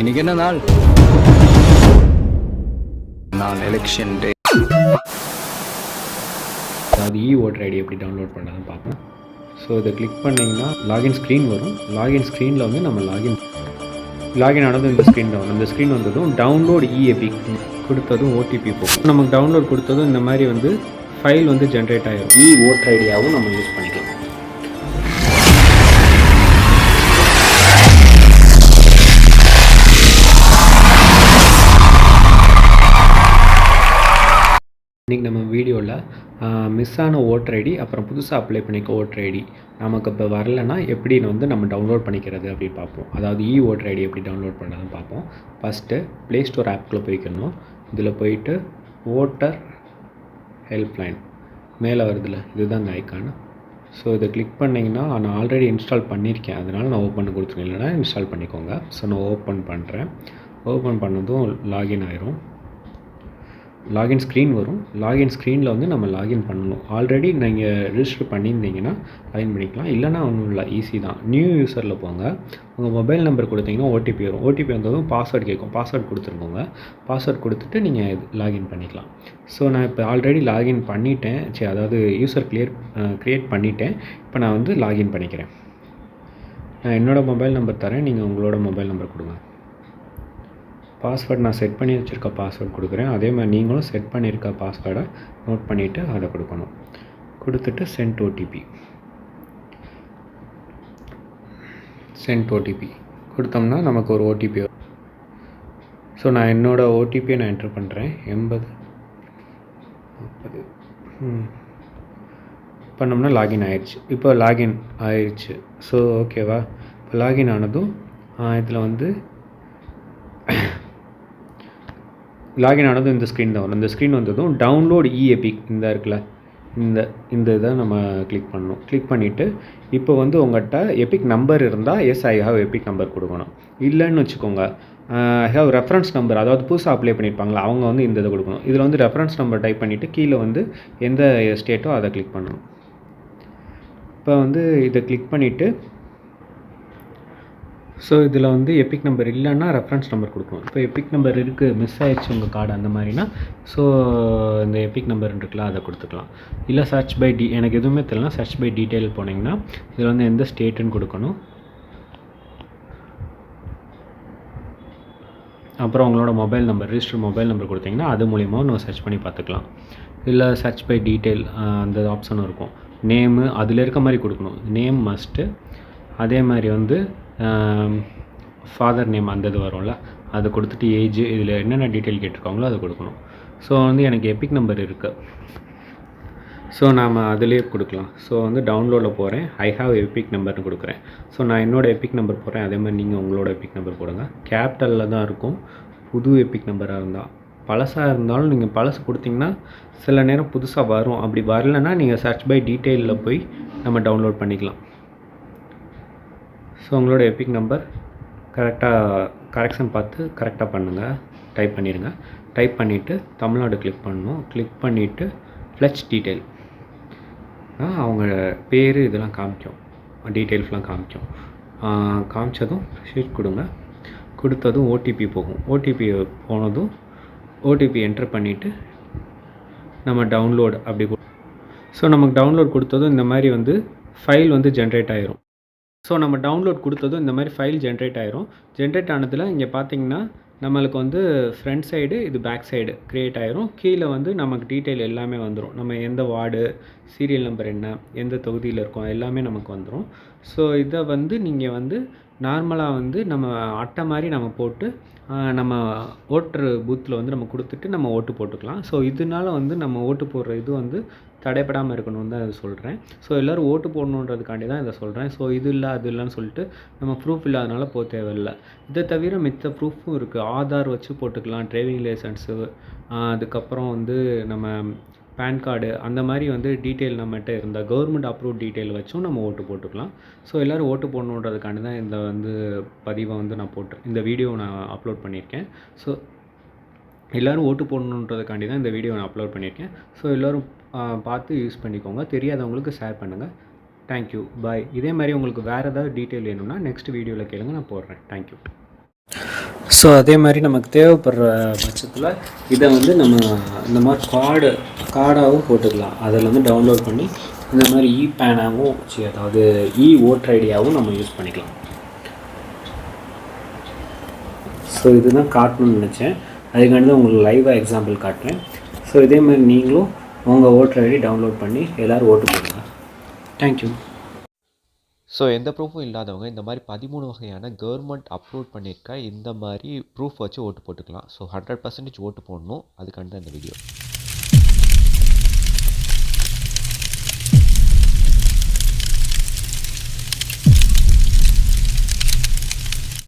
இன்னைக்கு என்ன நாள்? நான் எலெக்ஷன் டே. அதாவது ஓட்டர் ஐடி எப்படி டவுன்லோட் பண்ணுறதுன்னு பார்ப்போம். ஸோ இதை கிளிக் பண்ணிங்கன்னா லாகின் ஸ்க்ரீன் வரும். லாகின் ஸ்க்ரீனில் வந்து நம்ம லாகின் ஆனதும் இந்த ஸ்க்ரீன் தான் வரும். இந்த ஸ்க்ரீன் வந்ததும் டவுன்லோட் எபிக் கொடுத்ததும் ஓடிபி போகும். நமக்கு டவுன்லோட் கொடுத்ததும் இந்த மாதிரி வந்து ஃபைல் வந்து ஜென்ரேட் ஆகிடும். ஓட்டர் ஐடியாவும் நம்ம யூஸ் பண்ணிக்கலாம். இன்றைக்கி நம்ம வீடியோவில் மிஸ் ஆன ஓட்டர் ஐடி அப்புறம் புதுசாக அப்ளை பண்ணிக்க ஓட்டர் ஐடி நமக்கு இப்போ வரலைன்னா எப்படின்னு வந்து நம்ம டவுன்லோட் பண்ணிக்கிறது அப்படின்னு பார்ப்போம். அதாவது ஓட்டர் ஐடி எப்படி டவுன்லோட் பண்ணுறதுன்னு பார்ப்போம். ஃபஸ்ட்டு ப்ளே ஸ்டோர் ஆப்குள்ளே போய்க்கணும். இதில் போயிட்டு ஓட்டர் ஹெல்ப்லைன் மேலே வருதுல்ல, இதுதான் இந்த ஐக்கான். ஸோ இதை கிளிக் பண்ணிங்கன்னா நான் ஆல்ரெடி இன்ஸ்டால் பண்ணியிருக்கேன், அதனால் நான் ஓப்பன் கொடுத்துருக்கேன். இல்லைனா இன்ஸ்டால் பண்ணிக்கோங்க. ஸோ நான் ஓப்பன் பண்ணுறேன். ஓப்பன் பண்ணதும் லாகின் ஆயிரும். லாகின் ஸ்க்ரீன் வரும். லாகின் ஸ்க்ரீனில் வந்து நம்ம லாகின் பண்ணணும். ஆல்ரெடி நீங்கள் ரிஜிஸ்டர் பண்ணியிருந்தீங்கன்னா லாகின் பண்ணிக்கலாம். இல்லைனா ஒன்றும் இல்லை, ஈஸி தான். நியூ யூஸரில் போங்க. உங்கள் மொபைல் நம்பர் கொடுத்தீங்கன்னா ஓடிபி வரும். ஓடிபி வந்ததும் பாஸ்வேர்டு கேட்கும். பாஸ்வேர்டு கொடுத்துருக்கோங்க. பாஸ்வேர்டு கொடுத்துட்டு நீங்கள் லாகின் பண்ணிக்கலாம். ஸோ நான் இப்போ ஆல்ரெடி லாகின் பண்ணிட்டேன். அதாவது யூஸர் க்ரியேட் பண்ணிட்டேன். இப்போ நான் வந்து லாகின் பண்ணிக்கிறேன். நான் என்னோடய மொபைல் நம்பர் தரேன், நீங்கள் உங்களோட மொபைல் நம்பர் கொடுங்க. பாஸ்வேர்டு நான் செட் பண்ணி வச்சுருக்க பாஸ்வேர்டு கொடுக்குறேன். அதே மாதிரி நீங்களும் செட் பண்ணியிருக்க பாஸ்வேர்டை நோட் பண்ணிவிட்டு அதை கொடுக்கணும். கொடுத்துட்டு சென்ட் ஓடிபி கொடுத்தோம்னா நமக்கு ஒரு ஓடிபி வரும். ஸோ நான் என்னோடய ஓடிபியை நான் என்ட்ரு பண்ணுறேன். 80 பண்ணோம்னா லாகின் ஆயிடுச்சு. இப்போ லாகின் ஆயிடுச்சு. ஸோ ஓகேவா. இப்போ லாகின் ஆனதும் இதில் வந்து லாகின் ஆனதும் இந்த ஸ்க்ரீன் தான் வரும். இந்த ஸ்க்ரீன் வந்ததும் டவுன்லோட் எபிக் இந்த இருக்குல்ல, இந்த இதை நம்ம கிளிக் பண்ணணும். கிளிக் பண்ணிவிட்டு இப்போ வந்து உங்கள்கிட்ட எபிக் நம்பர் இருந்தால் ஐ ஹாவ் எபிக் நம்பர் கொடுக்கணும். இல்லைன்னு வச்சுக்கோங்க, ஐ ஹாவ் ரெஃபரன்ஸ் நம்பர், அதாவது புதுசாக அப்ளை பண்ணியிருப்பாங்களா அவங்க வந்து இந்த இதை கொடுக்கணும். இதில் வந்து ரெஃபரன்ஸ் நம்பர் டைப் பண்ணிவிட்டு கீழே வந்து எந்த ஸ்டேட்டோ அதை கிளிக் பண்ணணும். இப்போ வந்து இதை கிளிக் பண்ணிவிட்டு ஸோ இதில் வந்து எபிக் நம்பர் இல்லைன்னா ரெஃபரன்ஸ் நம்பர் கொடுக்கணும். இப்போ எபிக் நம்பர் இருக்குது, மிஸ் ஆகிடுச்சு உங்கள் கார்டு அந்த மாதிரினா ஸோ இந்த எபிக் நம்பர் இருக்குல்ல அதை கொடுத்துக்கலாம். இல்லை சர்ச் பை எனக்கு எதுவுமே தெரியலனா சர்ச் பை டீட்டெயில் போனீங்கன்னா இதில் வந்து எந்த ஸ்டேட்டுன்னு கொடுக்கணும். அப்புறம் உங்களோட mobile number, register mobile number கொடுத்தீங்கன்னா அது மூலிமா நம்ம சர்ச் பண்ணி பார்த்துக்கலாம். இல்லை சர்ச் பை டீட்டெயில் அந்த ஆப்ஷனும் இருக்கும். நேமு அதில் இருக்க மாதிரி கொடுக்கணும். Name must. அதே மாதிரி வந்து ஃபாதர் நேம் அந்த இது வரும்ல அதை கொடுத்துட்டு ஏஜ் இதில் என்னென்ன டீட்டெயில் கேட்டிருக்காங்களோ அதை கொடுக்கணும். ஸோ வந்து எனக்கு எபிக் நம்பர் இருக்குது. ஸோ நாம் அதிலே கொடுக்கலாம். ஸோ வந்து டவுன்லோடில் போகிறேன். ஐ ஹாவ் எபிக் நம்பர்னு கொடுக்குறேன். ஸோ நான் என்னோடய எபிக் நம்பர் போடுறேன். அதே மாதிரி நீங்கள் உங்களோட எபிக் நம்பர் போடுங்க. கேபிட்டலில் தான் இருக்கும் புது எபிக் நம்பராக இருந்தால். பழசாக இருந்தாலும் நீங்கள் பழசு கொடுத்தீங்கன்னா சில நேரம் புதுசாக வரும். அப்படி வரலைன்னா நீங்கள் சர்ச் பை டீட்டெயிலில் போய் நம்ம டவுன்லோட் பண்ணிக்கலாம். ஸோ உங்களோட எபிக் நம்பர் கரெக்ஷன் பார்த்து கரெக்டாக பண்ணுங்கள். டைப் பண்ணிடுங்க. டைப் பண்ணிவிட்டு தமிழ்நாடு கிளிக் பண்ணணும். கிளிக் பண்ணிவிட்டு ஃப்ளெச் டீட்டெயில் அவங்க பேர் இதெல்லாம் காமிக்கும், டீட்டெயில்ஸ்லாம் காமிக்கும். காமிச்சதும் ஷீட் கொடுங்க. கொடுத்ததும் ஓடிபி போகும். ஓடிபி போனதும் ஓடிபி என்ட்ரு பண்ணிவிட்டு நம்ம டவுன்லோட் அப்படி. ஸோ நமக்கு டவுன்லோட் கொடுத்ததும் இந்த மாதிரி வந்து ஃபைல் வந்து ஜென்ரேட் ஆயிரும். ஸோ நம்ம டவுன்லோட் கொடுத்ததும் இந்த மாதிரி ஃபைல் ஜென்ரேட் ஆயிரும். ஜென்ரேட் ஆனதில் இங்கே பார்த்தீங்கன்னா நம்மளுக்கு வந்து ஃப்ரண்ட் சைடு இது பேக் சைடு க்ரியேட் ஆயிரும். கீழே வந்து நமக்கு டீட்டெயில் எல்லாமே வந்துடும். நம்ம எந்த வார்டு, சீரியல் நம்பர் என்ன, எந்த தொகுதியில் இருக்கோம் எல்லாமே நமக்கு வந்துடும். ஸோ இதை வந்து நீங்கள் வந்து நார்மலாக வந்து நம்ம அட்டை மாதிரி நம்ம போட்டு நம்ம ஓட்டுற பூத்தில் வந்து நம்ம கொடுத்துட்டு நம்ம ஓட்டு போட்டுக்கலாம். ஸோ இதனால வந்து நம்ம ஓட்டு போடுற இது வந்து தடைப்படாமல் இருக்கணும்னு தான் இதை சொல்கிறேன். ஸோ எல்லோரும் ஓட்டு போடணுன்றதுக்காண்டி தான் இதை சொல்கிறேன். ஸோ இது இல்லை அது இல்லைன்னு சொல்லிட்டு நம்ம ப்ரூஃப் இல்லாதனால போக தேவையில்லை. இதை தவிர மித்த ப்ரூஃபும் இருக்குது. ஆதார் வச்சு போட்டுக்கலாம், டிரைவிங் லைசன்ஸு, அதுக்கப்புறம் வந்து நம்ம பேன் கார்டு அந்த மாதிரி வந்து டீட்டெயில் நம்மகிட்ட இருந்தால் கவர்மெண்ட் அப்ரூவ் டீட்டெயில் வச்சும் நம்ம ஓட்டு போட்டுக்கலாம். ஸோ எல்லோரும் ஓட்டு போடணுன்றதுக்காண்டி தான் இந்த வந்து பதிவை வந்து நான் இந்த வீடியோவை நான் அப்லோட் பண்ணியிருக்கேன். ஸோ எல்லோரும் ஓட்டு போடணுன்றதுக்காண்டி தான் இந்த வீடியோவை நான் அப்லோட் பண்ணியிருக்கேன். ஸோ எல்லோரும் பார்த்து யூஸ் பண்ணிக்கோங்க. தெரியாதவங்களுக்கு ஷேர் பண்ணுங்கள். தேங்க்யூ, பாய். இதே மாதிரி உங்களுக்கு வேறு ஏதாவது டீட்டெயில் வேணும்னா நெக்ஸ்ட் வீடியோவில் கேளுங்க, நான் போடுறேன். தேங்க்யூ. ஸோ அதே மாதிரி நமக்கு தேவைப்படுற பட்சத்தில் இதை வந்து நம்ம இந்த மாதிரி கார்டாகவும் போட்டுக்கலாம். அதில் வந்து டவுன்லோட் பண்ணி இந்த மாதிரி பேனாகவும் அதாவது ஓட்டர் ஐடியாவும் நம்ம யூஸ் பண்ணிக்கலாம். ஸோ இதுதான் காட்டணும்னு நினச்சேன், அதுக்காண்டி தான் உங்களுக்கு லைவாக எக்ஸாம்பிள் காட்டுறேன். ஸோ இதே மாதிரி நீங்களும் உங்கள் ஓட்டர் ஐடி டவுன்லோட் பண்ணி எல்லோரும் ஓட்டு போடுங்க. தேங்க்யூ. ஸோ எந்த ப்ரூஃபும் இல்லாதவங்க இந்த மாதிரி 13 வகையான கவர்மெண்ட் அப்லோட் பண்ணியிருக்க இந்த மாதிரி ப்ரூஃப் வச்சு ஓட்டு போட்டுக்கலாம். ஸோ 100% ஓட்டு போடணும், அதுக்காண்டி தான் இந்த வீடியோ.